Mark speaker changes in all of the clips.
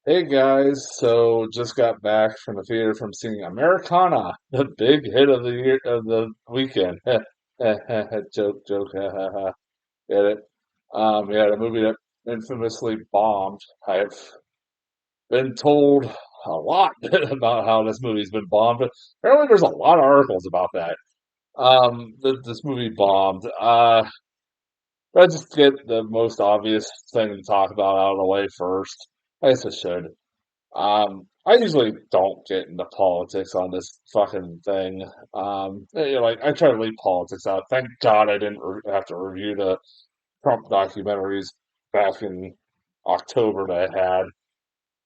Speaker 1: Hey guys, so just got back from the theater from seeing Americana, the big hit of the year of the weekend. Joke, joke, ha ha ha. Get it? Yeah, the movie that infamously bombed. I've been told a lot about how this movie's been bombed. But apparently, there's a lot of articles about that. This movie bombed. Let's just get the most obvious thing to talk about out of the way first. I guess I should. I usually don't get into politics on this fucking thing. Like I try to leave politics out. Thank God I didn't have to review the Trump documentaries back in October that I had.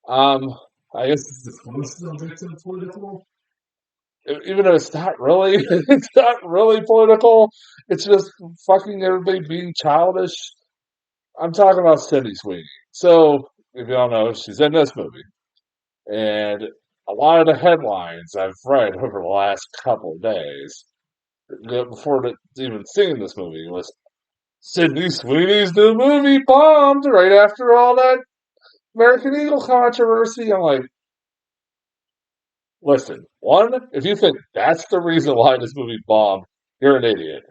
Speaker 1: Um, I guess it's close to a bit political, even though it's not really. It's not really political. It's just fucking everybody being childish. I'm talking about Sydney Sweeney. So, if y'all know, she's in this movie. And a lot of the headlines I've read over the last couple of days, before even seeing this movie, was Sydney Sweeney's new movie bombed right after all that American Eagle controversy. I'm like, listen, one, if you think that's the reason why this movie bombed, you're an idiot.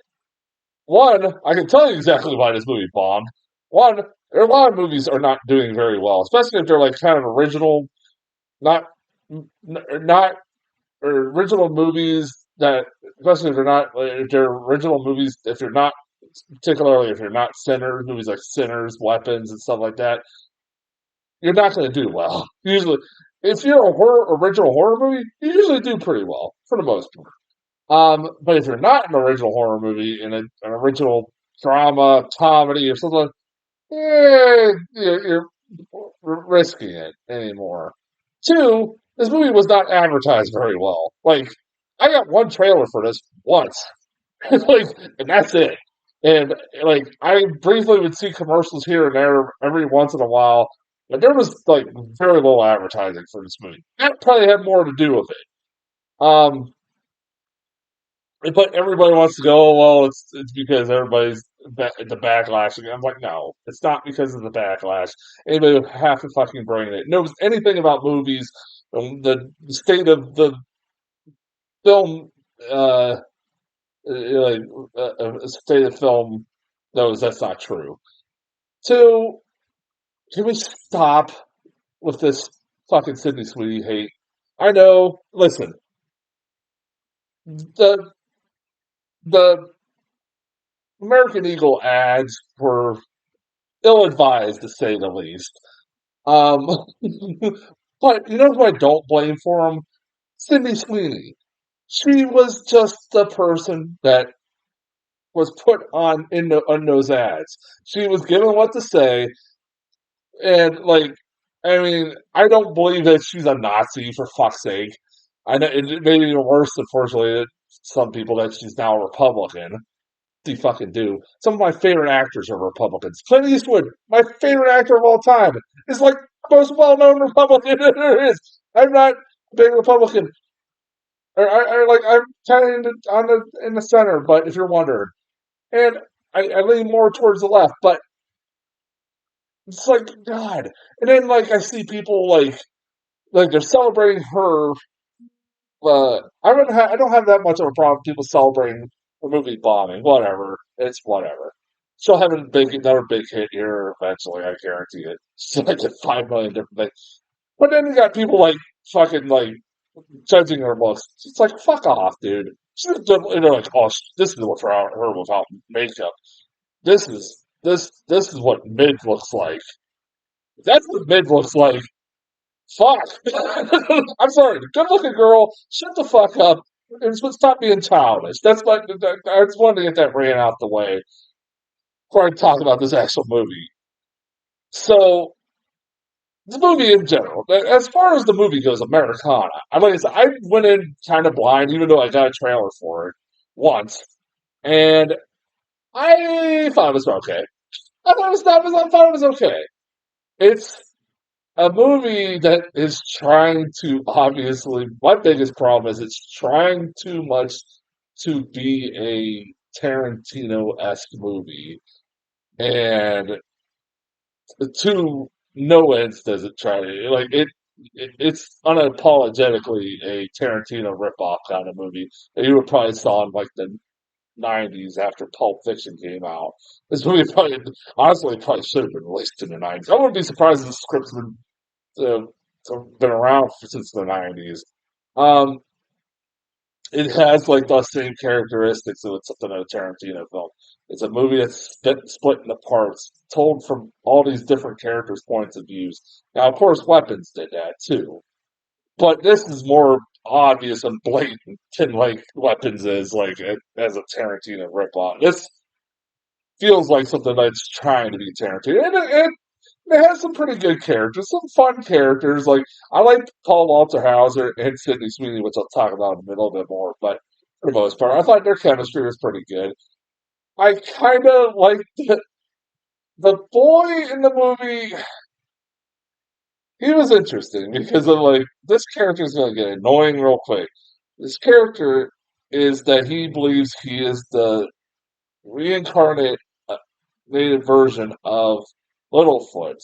Speaker 1: One, I can tell you exactly why this movie bombed. One, there are a lot of movies are not doing very well, especially if they're like kind of original, not not or original movies that, especially if they're original movies, if you're not, particularly if you're not Sinners, movies like Sinners, Weapons, and stuff like that, you're not going to do well. Usually, if you're a original horror movie, you usually do pretty well for the most part. But if you're not an original horror movie and an original drama, comedy, or something, you're risking it anymore. Two, this movie was not advertised very well. Like, I got one trailer for this once, like, and that's it. And like, I briefly would see commercials here and there every once in a while, but there was like very little advertising for this movie. That probably had more to do with it. But everybody wants to go, oh, well, it's because everybody's the backlash. I'm like, no, it's not because of the backlash. Anybody would have to fucking bring it. Knows anything about movies, the state of the film, uh, like state of film knows that's not true. Two, can we stop with this fucking Sydney Sweeney hate? I know. Listen, the the American Eagle ads were ill-advised to say the least. Um, but you know who I don't blame for them? Sydney Sweeney. She was just the person that was put on those ads. She was given what to say, and like, I mean, I don't believe that she's a Nazi for fuck's sake. I know it made it even worse, unfortunately, that some people that she's now a Republican. They fucking do. Some of my favorite actors are Republicans. Clint Eastwood, my favorite actor of all time, is like the most well-known Republican there is. I'm not a big Republican, like I'm kind of in the center. But if you're wondering, and I lean more towards the left, but it's like God. And then like I see people like they're celebrating her. I don't have that much of a problem with people celebrating the movie bombing. Whatever, it's whatever. She'll have another big hit here eventually. I guarantee it. She's like at 5 million different things. But then you got people like fucking like judging her looks. It's like fuck off, dude. And they're like, oh, this is what's wrong with her without makeup. This is what mid looks like. That's what mid looks like. Fuck. I'm sorry. Good looking girl. Shut the fuck up. And stop being childish. I just wanted to get that ran out the way before I talk about this actual movie. So the movie in general, as far as the movie goes, Americana. Like I said, I went in kind of blind, even though I got a trailer for it once, and I thought it was okay. I thought it was okay. It's a movie that is trying to obviously. My biggest problem is it's trying too much to be a Tarantino esque movie, and to no ends does it try to like it's unapologetically a Tarantino ripoff kind of movie that you would probably saw in like the '90s after Pulp Fiction came out. This movie probably, honestly, probably should have been released in the '90s. I wouldn't be surprised if the script's uh, been around since the '90s. Um, it has like the same characteristics of something in a Tarantino film. It's a movie that's split into parts, told from all these different characters' points of views. Now, of course, Weapons did that too, but this is more obvious and blatant than like Weapons is like as a Tarantino ripoff. This feels like something that's trying to be Tarantino, and it has some pretty good characters, some fun characters. Like I like Paul Walter Hauser and Sydney Sweeney, which I'll talk about in a little bit more. But for the most part, I thought their chemistry was pretty good. I kind of like the boy in the movie. He was interesting because of like this character is going to get annoying real quick. This character is that he believes he is the reincarnate native version of Littlefoot,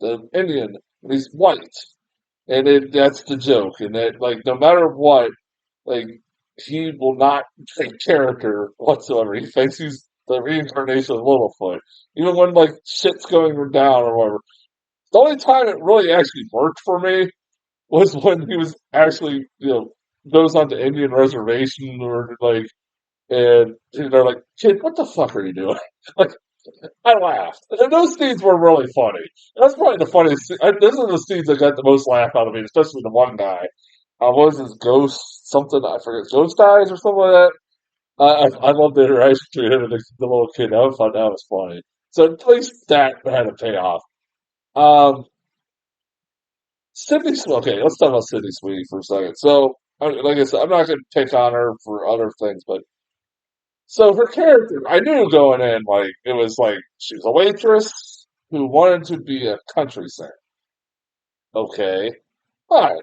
Speaker 1: the Indian, and he's white. And that's the joke. And that, like, no matter what, like, he will not take character whatsoever. He thinks he's the reincarnation of Littlefoot. Even when, like, shit's going down or whatever. The only time it really actually worked for me was when he was actually, goes on to Indian reservation or, like, and they're like, kid, what the fuck are you doing? Like, I laughed. And those scenes were really funny. That's probably the funniest. Those are the scenes that got the most laugh out of me, especially the one guy. What was his ghost something? I forget. Ghost Eyes or something like that. I love the interaction between him and the little kid. I thought that was funny. So at least that had a payoff. Um, Okay, let's talk about Sydney Sweeney for a second. So, like I said, I'm not going to pick on her for other things, but so her character, I knew going in, like, it was like she was a waitress who wanted to be a country singer. Okay. But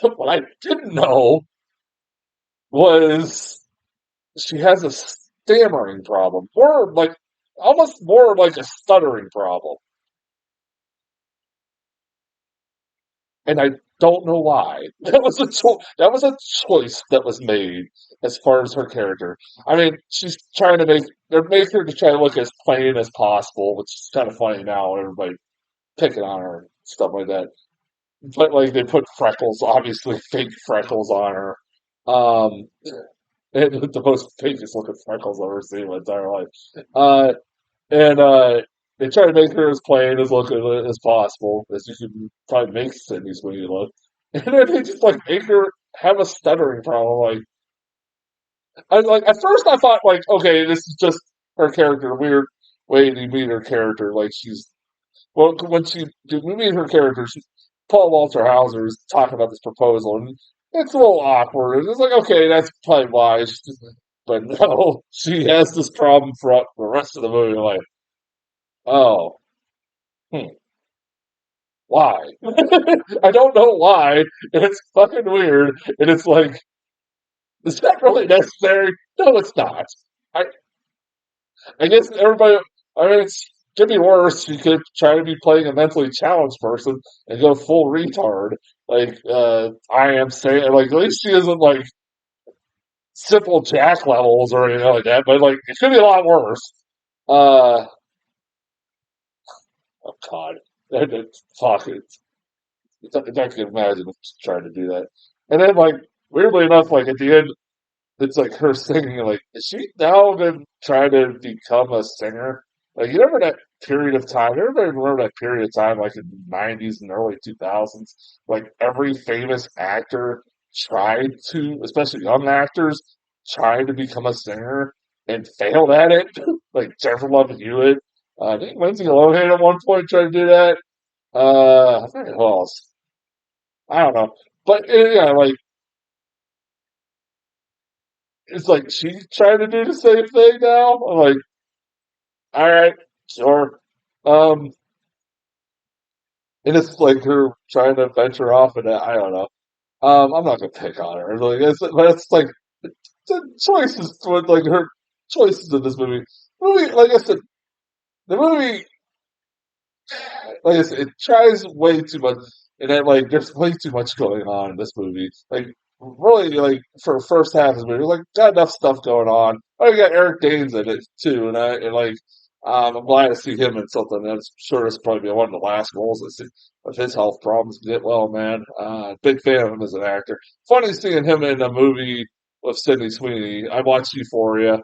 Speaker 1: what I didn't know was she has a stammering problem. More like, almost more like a stuttering problem. And I don't know why. That was a choice that was made as far as her character. I mean, she's trying to they're making her to try to look as plain as possible, which is kind of funny now. Everybody picking on her and stuff like that. But like they put freckles, obviously fake freckles on her. Um, and the most fakest looking freckles I've ever seen in my entire life. And they try to make her as plain as looking as possible, as you can probably make Sydney Sweeney look. And then they just like make her have a stuttering problem. Like at first I thought like, okay, this is just her character, weird way to meet her character. Like she's well, when we meet her character, Paul Walter Hauser is talking about this proposal, and it's a little awkward. And it's like, okay, that's probably why. But no, she has this problem for the rest of the movie. Like, oh, hmm, why? I don't know why, and it's fucking weird. And it's like, is that really necessary? No, it's not. I, I guess everybody. I mean, it's could be worse. You could try to be playing a mentally challenged person and go full retard, like I am saying. Like at least she isn't like simple jack levels or anything like that. But like it could be a lot worse. Uh, oh God, fuck it. I can imagine trying to do that. And then like weirdly enough, like at the end, it's like her singing. Like, is she now gonna try to become a singer? Like, you remember that period of time? Everybody remember that period of time, like in the '90s and early 2000s? Like every famous actor tried to, especially young actors, tried to become a singer and failed at it. Like Jennifer Love Hewitt. I think Lindsay Lohan at one point tried to do that. I think who else? I don't know. But yeah, like it's like she's trying to do the same thing now. I'm like, all right, sure. Um, and it's like her trying to venture off and I don't know. I'm not gonna pick on her. Like, but it's like the choices with like her choices in this movie. Like I said, the movie. like I said, it tries way too much, and then like there's way too much going on in this movie. Like really, like for first half of the movie, like got enough stuff going on. Oh, you got Eric Danes in it too, and like I'm glad to see him in something. That's sure is probably one of the last roles of his health problems. Get well, man. Big fan of him as an actor. Funny seeing him in a movie with Sydney Sweeney. I watched Euphoria.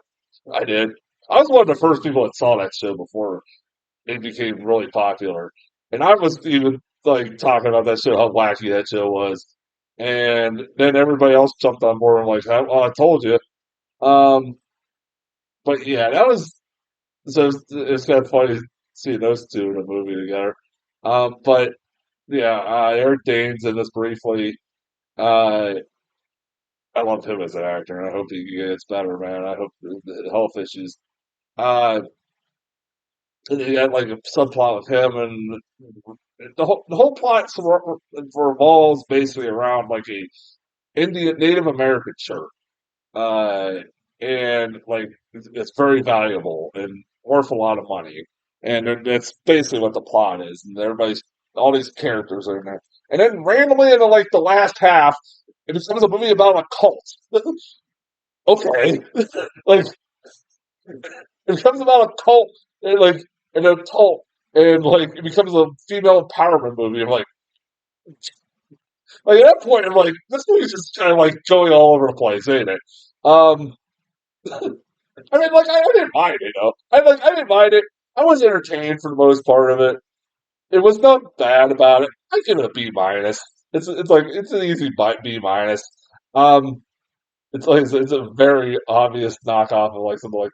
Speaker 1: I did. I was one of the first people that saw that show before it became really popular. And I was even like talking about that show, how wacky that show was. And then everybody else jumped on board and like, well, I told you. Um, but yeah, that was so it's kind of funny seeing those two in a movie together. But yeah, Eric Danes in this briefly. Uh, I love him as an actor, and I hope he gets better, man. I hope the health issues. Uh, and you got like a subplot with him, and the whole plot revolves basically around like a Indian Native American shirt, uh, and like it's very valuable and worth a lot of money, and that's basically what the plot is. And everybody's all these characters are in there, and then randomly in like the last half, it becomes a movie about a cult. Okay, like it becomes about a cult and like and a cult and like it becomes a female empowerment movie. I'm like at that point, I'm like, this movie's just kind of like going all over the place, ain't it? Um, I mean, like I didn't mind it, though. I didn't mind it. I was entertained for the most part of it. It was not bad about it. I give it a B minus. It's like it's an easy B minus. Um, it's a very obvious knockoff of like something like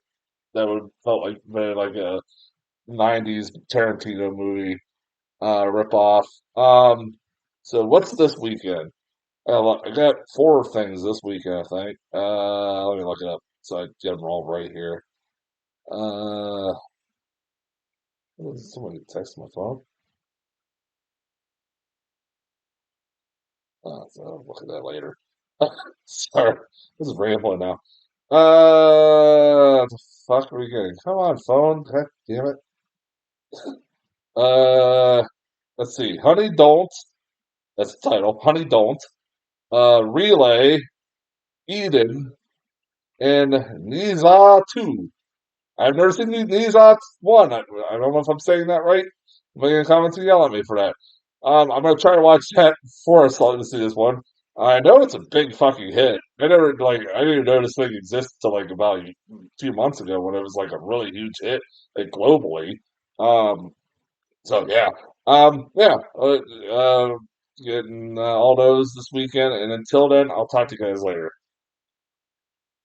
Speaker 1: that would felt like very like a '90s Tarantino movie ripoff. So what's this weekend? I got four things this weekend, I think. Let me look it up so I get them all right here. Uh, somebody text my phone. So I'll look at that later. Sorry, this is rambling now. The fuck are we getting? Come on, phone. God damn it. Uh, let's see. Honey Don't. That's the title. Honey Don't. Relay, Eden, and Niza 2. I've never seen Niza 1. I don't know if I'm saying that right. Make a comment to yell at me for that. I'm gonna try to watch that before I start to see this one. I know it's a big fucking hit. I didn't even know this thing existed till like about a few months ago when it was like a really huge hit like globally. Um, so yeah, yeah, getting all those this weekend, and until then, I'll talk to you guys later.